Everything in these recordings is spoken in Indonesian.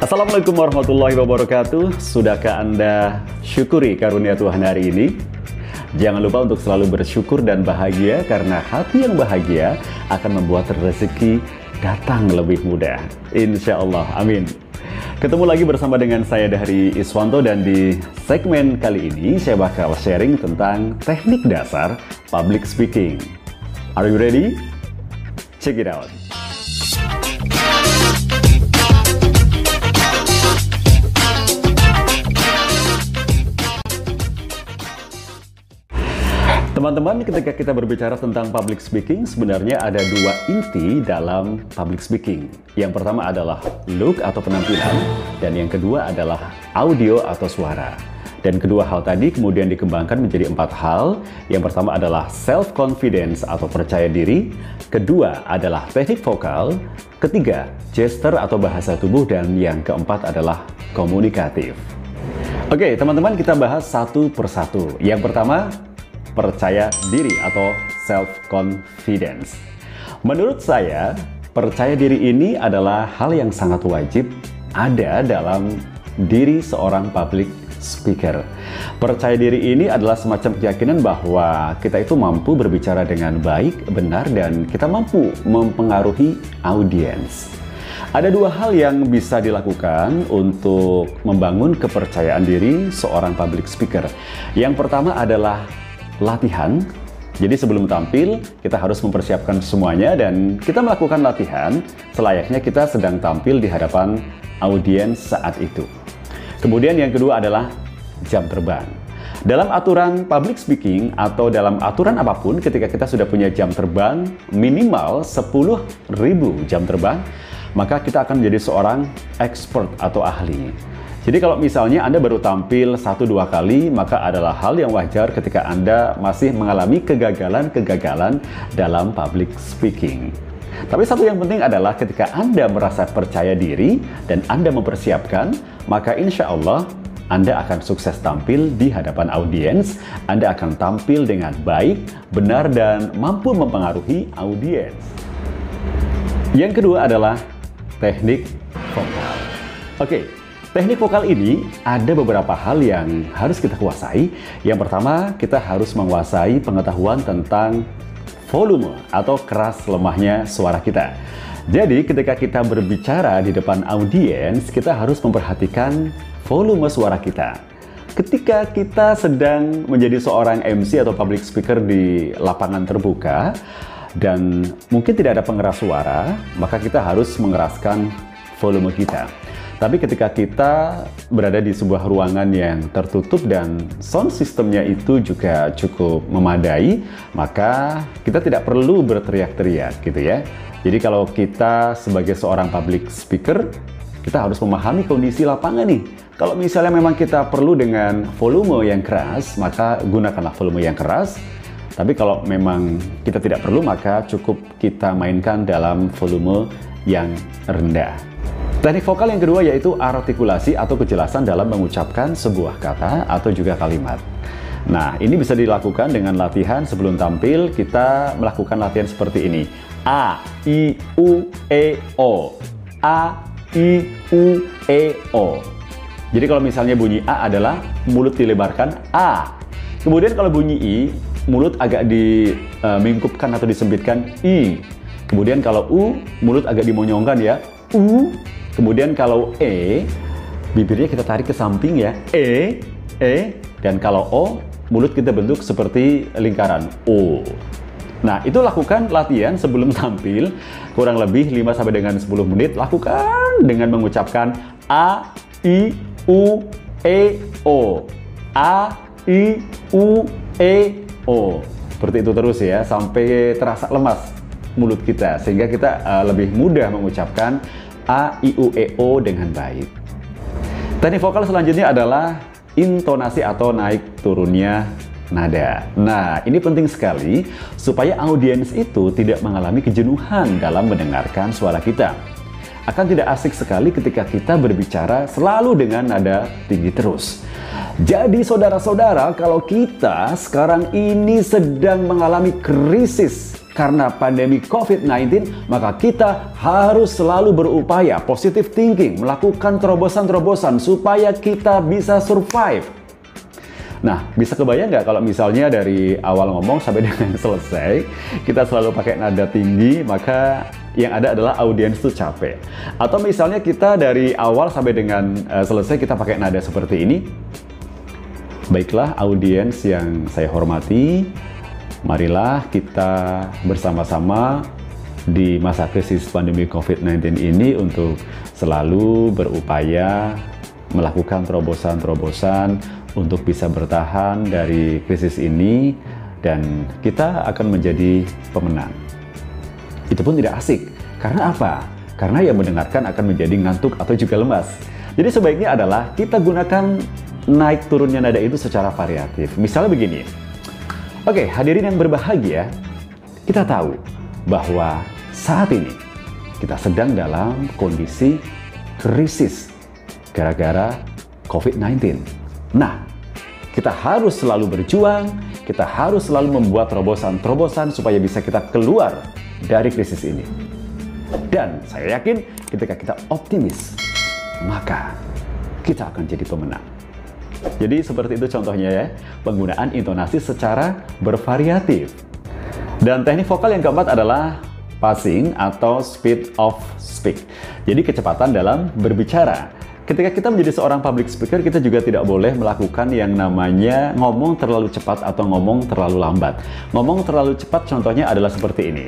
Assalamualaikum warahmatullahi wabarakatuh. Sudahkah Anda syukuri karunia Tuhan hari ini? Jangan lupa untuk selalu bersyukur dan bahagia, karena hati yang bahagia akan membuat rezeki datang lebih mudah. Insya Allah, amin. Ketemu lagi bersama dengan saya Dahri Iswanto, dan di segmen kali ini saya bakal sharing tentang teknik dasar public speaking. Are you ready? Check it out. Teman-teman, ketika kita berbicara tentang public speaking, sebenarnya ada dua inti dalam public speaking. Yang pertama adalah look atau penampilan, dan yang kedua adalah audio atau suara. Dan kedua hal tadi kemudian dikembangkan menjadi 4 hal. Yang pertama adalah self-confidence atau percaya diri, kedua adalah teknik vokal, ketiga gesture atau bahasa tubuh, dan yang keempat adalah komunikatif. Oke, teman-teman, kita bahas satu persatu. Yang pertama, percaya diri atau self-confidence. Menurut saya, percaya diri ini adalah hal yang sangat wajib ada dalam diri seorang public speaker. Percaya diri ini adalah semacam keyakinan bahwa kita itu mampu berbicara dengan baik, benar, dan kita mampu mempengaruhi audiens. Ada dua hal yang bisa dilakukan untuk membangun kepercayaan diri seorang public speaker. Yang pertama adalah latihan. Jadi sebelum tampil, kita harus mempersiapkan semuanya, dan kita melakukan latihan selayaknya kita sedang tampil di hadapan audiens saat itu. Kemudian yang kedua adalah jam terbang. Dalam aturan public speaking atau dalam aturan apapun, ketika kita sudah punya jam terbang minimal 10.000 jam terbang, maka kita akan menjadi seorang expert atau ahli. Jadi kalau misalnya Anda baru tampil 1-2 kali, maka adalah hal yang wajar ketika Anda masih mengalami kegagalan-kegagalan dalam public speaking. Tapi satu yang penting adalah ketika Anda merasa percaya diri dan Anda mempersiapkan, maka insya Allah Anda akan sukses tampil di hadapan audiens. Anda akan tampil dengan baik, benar, dan mampu mempengaruhi audiens. Yang kedua adalah teknik vokal. Oke. Teknik vokal ini ada beberapa hal yang harus kita kuasai. Yang pertama, kita harus menguasai pengetahuan tentang volume atau keras lemahnya suara kita. Jadi ketika kita berbicara di depan audiens, kita harus memperhatikan volume suara kita. Ketika kita sedang menjadi seorang MC atau public speaker di lapangan terbuka dan mungkin tidak ada pengeras suara, maka kita harus mengeraskan volume kita. Tapi ketika kita berada di sebuah ruangan yang tertutup dan sound systemnya itu juga cukup memadai, maka kita tidak perlu berteriak-teriak gitu ya. Jadi kalau kita sebagai seorang public speaker, kita harus memahami kondisi lapangan nih. Kalau misalnya memang kita perlu dengan volume yang keras, maka gunakanlah volume yang keras. Tapi kalau memang kita tidak perlu, maka cukup kita mainkan dalam volume yang rendah. Teknik vokal yang kedua yaitu artikulasi atau kejelasan dalam mengucapkan sebuah kata atau juga kalimat. Nah, ini bisa dilakukan dengan latihan sebelum tampil. Kita melakukan latihan seperti ini. A, I, U, E, O. A, I, U, E, O. Jadi kalau misalnya bunyi A adalah mulut dilebarkan A. Kemudian kalau bunyi I, mulut agak dimingkupkan atau disempitkan I. Kemudian kalau U, mulut agak dimonyongkan ya. U. Kemudian kalau E, bibirnya kita tarik ke samping ya, E. Dan kalau O, mulut kita bentuk seperti lingkaran O. Nah, itu lakukan latihan sebelum tampil, kurang lebih 5 sampai dengan 10 menit. Lakukan dengan mengucapkan A, I, U, E, O. A, I, U, E, O. Seperti itu terus ya, sampai terasa lemas mulut kita, sehingga kita lebih mudah mengucapkan A, I, U, E, O dengan baik. Teknik vokal selanjutnya adalah intonasi atau naik turunnya nada. Nah, ini penting sekali supaya audiens itu tidak mengalami kejenuhan dalam mendengarkan suara kita. Akan tidak asik sekali ketika kita berbicara selalu dengan nada tinggi terus. Jadi saudara-saudara, kalau kita sekarang ini sedang mengalami krisis karena pandemi COVID-19, maka kita harus selalu berupaya positive thinking, melakukan terobosan-terobosan supaya kita bisa survive. Nah, bisa kebayang nggak kalau misalnya dari awal ngomong sampai dengan selesai, kita selalu pakai nada tinggi, maka yang ada adalah audiens tuh capek. Atau misalnya kita dari awal sampai dengan selesai kita pakai nada seperti ini. Baiklah audiens yang saya hormati, marilah kita bersama-sama di masa krisis pandemi COVID-19 ini untuk selalu berupaya melakukan terobosan-terobosan untuk bisa bertahan dari krisis ini, dan kita akan menjadi pemenang. Itu pun tidak asik. Karena apa? Karena yang mendengarkan akan menjadi ngantuk atau juga lemas. Jadi sebaiknya adalah kita gunakan naik turunnya nada itu secara variatif. Misalnya begini. Oke, hadirin yang berbahagia, kita tahu bahwa saat ini kita sedang dalam kondisi krisis gara-gara COVID-19. Nah, kita harus selalu berjuang, kita harus selalu membuat terobosan-terobosan supaya bisa kita keluar dari krisis ini. Dan saya yakin ketika kita optimis, maka kita akan jadi pemenang. Jadi seperti itu contohnya ya, penggunaan intonasi secara bervariatif. Dan teknik vokal yang keempat adalah passing atau speed of speak. Jadi kecepatan dalam berbicara. Ketika kita menjadi seorang public speaker, kita juga tidak boleh melakukan yang namanya ngomong terlalu cepat atau ngomong terlalu lambat. Ngomong terlalu cepat contohnya adalah seperti ini.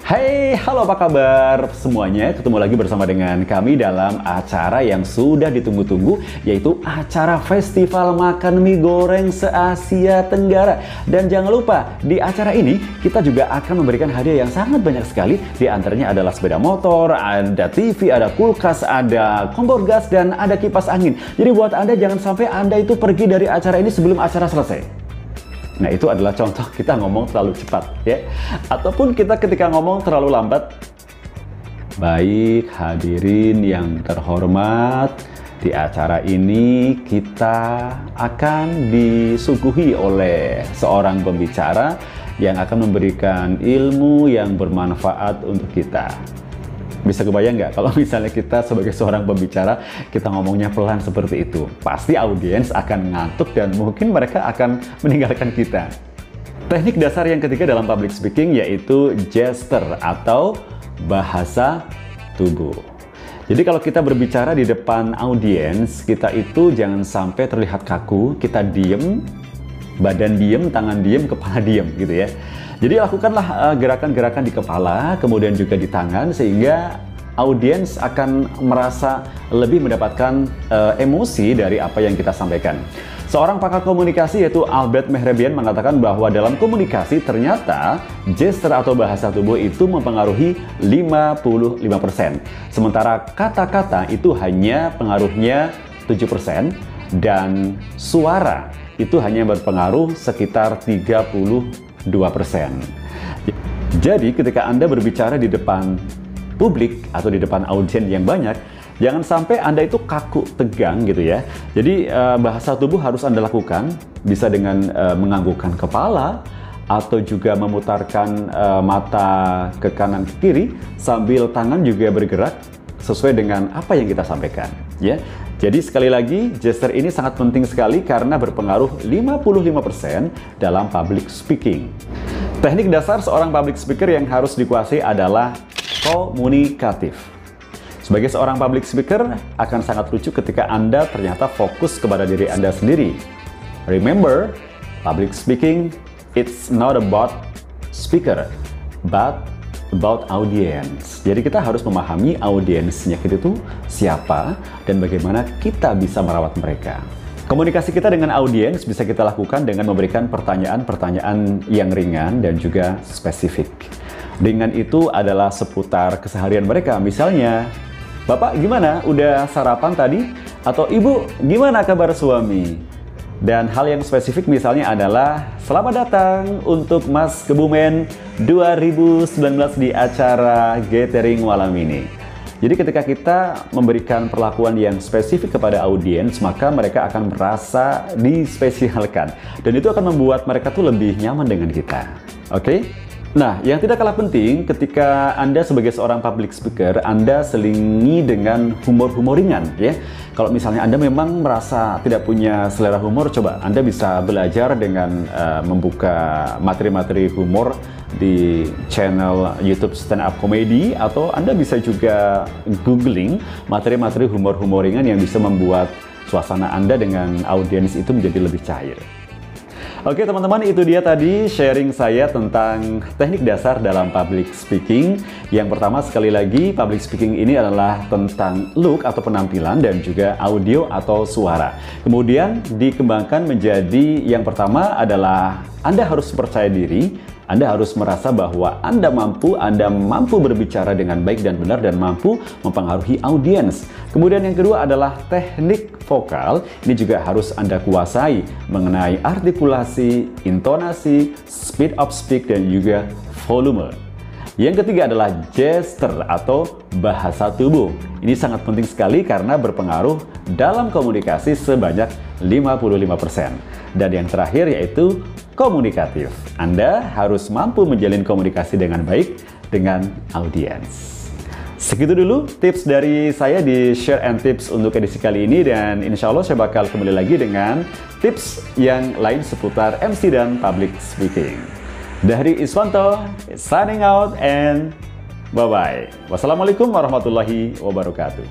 Hai, halo apa kabar semuanya? Ketemu lagi bersama dengan kami dalam acara yang sudah ditunggu-tunggu, yaitu acara Festival Makan Mie Goreng se-Asia Tenggara. Dan jangan lupa, di acara ini kita juga akan memberikan hadiah yang sangat banyak sekali. Di antaranya adalah sepeda motor, ada TV, ada kulkas, ada kompor gas, dan ada kipas angin. Jadi buat Anda jangan sampai Anda itu pergi dari acara ini sebelum acara selesai. Nah, itu adalah contoh kita ngomong terlalu cepat, ya. Ataupun kita ketika ngomong terlalu lambat. Baik, hadirin yang terhormat, di acara ini kita akan disuguhi oleh seorang pembicara yang akan memberikan ilmu yang bermanfaat untuk kita. Bisa kebayang nggak kalau misalnya kita sebagai seorang pembicara, kita ngomongnya pelan seperti itu? Pasti audiens akan ngantuk dan mungkin mereka akan meninggalkan kita. Teknik dasar yang ketiga dalam public speaking yaitu gesture atau bahasa tubuh. Jadi kalau kita berbicara di depan audiens, kita itu jangan sampai terlihat kaku, kita diem, badan diem, tangan diem, kepala diem gitu ya. Jadi lakukanlah gerakan-gerakan di kepala, kemudian juga di tangan, sehingga audiens akan merasa lebih mendapatkan emosi dari apa yang kita sampaikan. Seorang pakar komunikasi yaitu Albert Mehrabian mengatakan bahwa dalam komunikasi ternyata gesture atau bahasa tubuh itu mempengaruhi 55%. Sementara kata-kata itu hanya pengaruhnya 7% dan suara itu hanya berpengaruh sekitar 32%. Jadi ketika Anda berbicara di depan publik atau di depan audiens yang banyak, jangan sampai Anda itu kaku, tegang gitu ya. Jadi bahasa tubuh harus Anda lakukan, bisa dengan menganggukkan kepala atau juga memutarkan mata ke kanan ke kiri sambil tangan juga bergerak sesuai dengan apa yang kita sampaikan ya. Jadi sekali lagi, gesture ini sangat penting sekali karena berpengaruh 55% dalam public speaking. Teknik dasar seorang public speaker yang harus dikuasai adalah komunikatif. Sebagai seorang public speaker, akan sangat lucu ketika Anda ternyata fokus kepada diri Anda sendiri. Remember, public speaking, it's not about speaker, but about audience. Jadi kita harus memahami audiensnya kita itu siapa dan bagaimana kita bisa merawat mereka. Komunikasi kita dengan audiens bisa kita lakukan dengan memberikan pertanyaan-pertanyaan yang ringan dan juga spesifik. Dengan itu adalah seputar keseharian mereka. Misalnya, Bapak gimana? Udah sarapan tadi? Atau Ibu, gimana kabar suami? Dan hal yang spesifik misalnya adalah selamat datang untuk Mas Kebumen 2019 di acara Gathering malam ini. Jadi ketika kita memberikan perlakuan yang spesifik kepada audiens, maka mereka akan merasa dispesialkan. Dan itu akan membuat mereka tuh lebih nyaman dengan kita. Oke? Nah, yang tidak kalah penting ketika Anda sebagai seorang public speaker, Anda selingi dengan humor-humor ringan, ya. Kalau misalnya Anda memang merasa tidak punya selera humor, coba Anda bisa belajar dengan membuka materi-materi humor di channel YouTube Stand Up Comedy, atau Anda bisa juga googling materi-materi humor-humor ringan yang bisa membuat suasana Anda dengan audiens itu menjadi lebih cair. Oke teman-teman, itu dia tadi sharing saya tentang teknik dasar dalam public speaking. Yang pertama, sekali lagi, public speaking ini adalah tentang look atau penampilan dan juga audio atau suara. Kemudian dikembangkan menjadi yang pertama adalah Anda harus percaya diri. Anda harus merasa bahwa Anda mampu berbicara dengan baik dan benar dan mampu mempengaruhi audiens. Kemudian yang kedua adalah teknik vokal. Ini juga harus Anda kuasai mengenai artikulasi, intonasi, speed of speak, dan juga volume. Yang ketiga adalah gesture atau bahasa tubuh. Ini sangat penting sekali karena berpengaruh dalam komunikasi sebanyak 55%. Dan yang terakhir yaitu komunikatif. Anda harus mampu menjalin komunikasi dengan baik dengan audiens. Segitu dulu tips dari saya di Share and Tips untuk edisi kali ini, dan insya Allah saya bakal kembali lagi dengan tips yang lain seputar MC dan public speaking. Dari Iswanto, signing out and bye-bye. Wassalamualaikum warahmatullahi wabarakatuh.